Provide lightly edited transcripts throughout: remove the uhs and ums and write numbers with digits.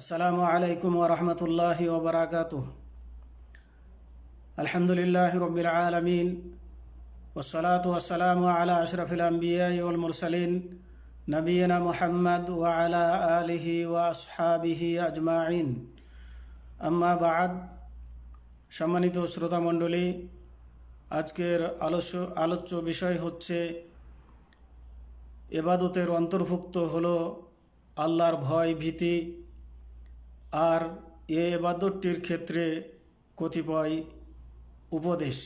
আসসালামু আলাইকুম ওয়া রাহমাতুল্লাহি ওয়া বারাকাতুহু। আলহামদুলিল্লাহি রাব্বিল আলামিন ওয়াসসালাতু ওয়াসসালামু আলা আশরাফিল আমবিয়াই ওয়াল মুরসালিন নবিয়িনা মুহাম্মদ ওয়া আলা আলিহি ওয়া আসহাবিহি আজমাইন। আম্মা বা'দ। সম্মানিত শ্রোতা মণ্ডলী, আজকের আলোচ্য বিষয় হচ্ছে ইবাদতের অন্তর্ভুক্ত হলো আল্লাহর ভয় ভীতি, আর এ ইবাদতটির ক্ষেত্রে কতিপয় উপদেশ।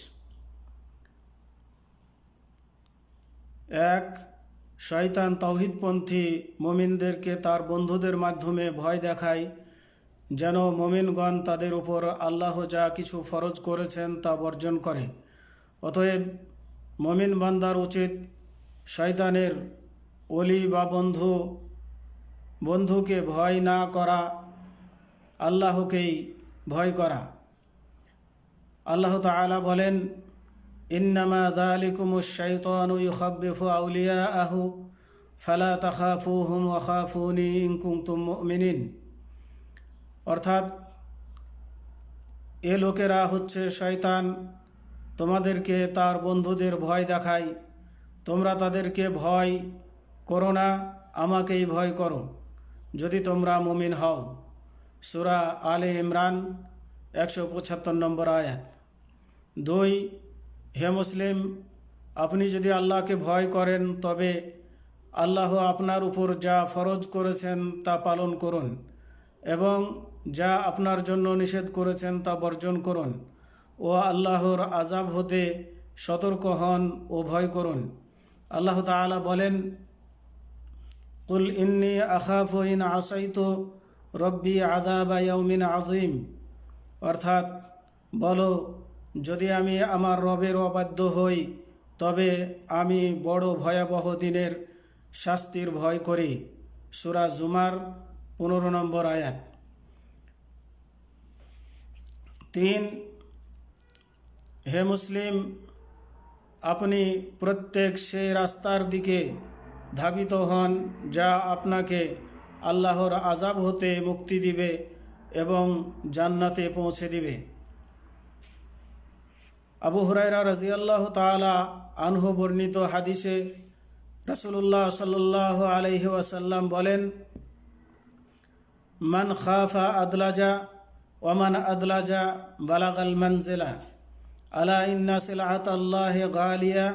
1. শয়তান তাওহীদপন্থী মুমিনদেরকে তার বন্ধুদের মাধ্যমে ভয় দেখায় যেন মুমিনগণ তাদের উপর আল্লাহ যা কিছু ফরজ করেছেন তা বর্জন করে। অতএব মুমিন বান্দার উচিত শয়তানের ওলি বা বন্ধুকে ভয় না করা, আল্লাহকেই ভয় করা। আল্লাহ তাআলা বলেন, ইন্নামা যালিকুমুশ শাইতানু ইউখাব্বিফু আউলিয়াআহু ফালা তাখাফুহুম ওয়া খাফুনি ইন কুনতুম মুমিনিন। অর্থাৎ এ লোকেরা হচ্ছে শয়তান, তোমাদেরকে তার বন্ধুদের ভয় দেখায়, তোমরা তাদেরকে ভয় করো না, আমাকেই ভয় করো যদি তোমরা মুমিন হও। সূরা আলে ইমরান 175 নম্বর আয়াত। 2. হে মুসলিম, আপনি যদি আল্লাহকে ভয় করেন তবে আল্লাহ আপনার উপর যা ফরজ করেছেন তা পালন করুন এবং যা আপনার জন্য নিষেধ করেছেন তা বর্জন করুন ও আল্লাহর আযাব হতে সতর্ক হন ও ভয় করুন। আল্লাহ তাআলা বলেন, কুল ইন্নী আখাফু ইন আসাইতু রব্বি আযাবা ইয়াউমিন আযীম। অর্থাৎ বলো, যদি আমি আমার রবের অবাধ্য হই তবে আমি বড় ভয়াবহ দিনের শাস্তির ভয় করি। সূরা জুমার 15 নম্বর আয়াত। 3. হে মুসলিম, আপনি প্রত্যেক সেই রাস্তার দিকে ধাবিত হন যা আপনাকে আল্লাহর আযাব হতে মুক্তি দিবে এবং জান্নাতে পৌঁছে দিবে। আবু হুরায়রা রাদিয়াল্লাহু তাআলা আনহু বর্ণিত হাদিসে রাসূলুল্লাহ সাল্লাল্লাহু আলাইহি ওয়াসাল্লাম বলেন, মান খাফা আদলাজা ওয়া মান আদলাজা বালাগাল মানজিলা আলা ইন্না সিলআতাল্লাহি গালিয়া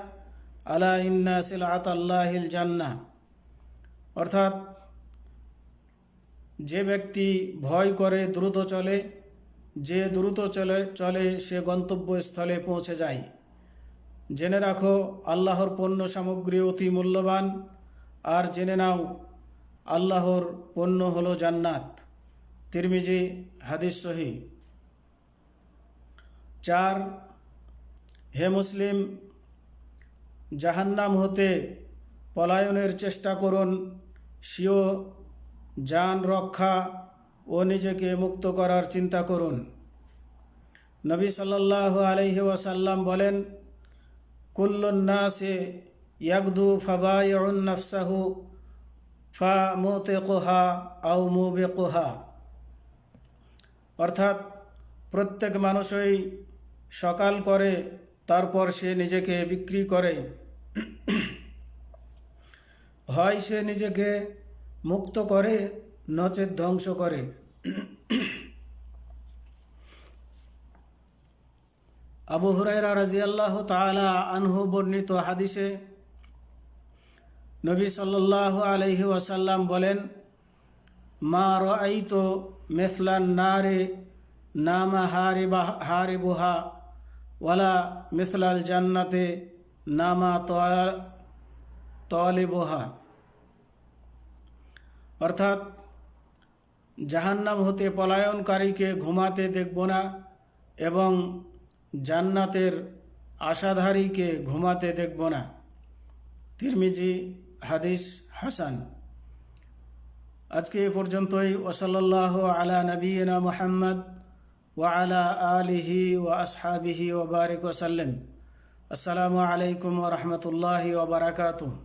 আলা ইন্না সিলআতাল্লাহিল জান্নাহ। অর্থাৎ যে ব্যক্তি ভয় করে দ্রুত চলে, যে দ্রুত চলে সে গন্তব্যস্থলে পৌঁছে যায়। জেনে রাখো, আল্লাহর পণ্য সামগ্রী অতি মূল্যবান, আর জেনে নাও আল্লাহর পণ্য হলো জান্নাত। তিরমিজি হাদিস সহিহ। 4. হে মুসলিম, জাহান্নাম হতে পলায়নের চেষ্টা করুন, স্বীয় জান রক্ষা ও নিজেকে মুক্ত করার চিন্তা করুন। নবী সাল্লাল্লাহু আলাইহি ওয়াসাল্লাম বলেন, কুল্লুন নাসি ইয়াগদু ফাবাইউন নাফসাহু ফামুতিকুহা আও মুবিকুহা। অর্থাৎ প্রত্যেক মানুষই সকাল করে, তারপর সে নিজেকে বিক্রি করে, হয় সে নিজেকে মুক্ত করে নচেৎ ধ্বংস করে। আবু হুরায়রা রাদিয়াল্লাহু তাআলা আনহু বর্ণিত হাদিসে নবী সাল্লাল্লাহু আলাইহি ওয়াসাল্লাম বলেন, মা রাআইতু মিসলান নারে নামা হারিবুহা ওয়ালা মিসলাল জান্নাতে নামা তালিবুহা। অর্থাৎ জাহান্নাম হতে পলায়নকারীকে ঘুমাতে দেখব না এবং জান্নাতের আশাধারীকে ঘুমাতে দেখব না। তিরমিজি হাদিস হাসান। আজকে এ পর্যন্তই। ওয়াসাল্লাল্লাহু আলা নবিয়িনা মুহাম্মদ ওয়া আলা আলিহি ওয়া আসহাবিহি ওয়া বারিক ওয়া সাল্লাম। আসসালামু আলাইকুম ওয়া রাহমাতুল্লাহি ওয়া বারাকাতুহু।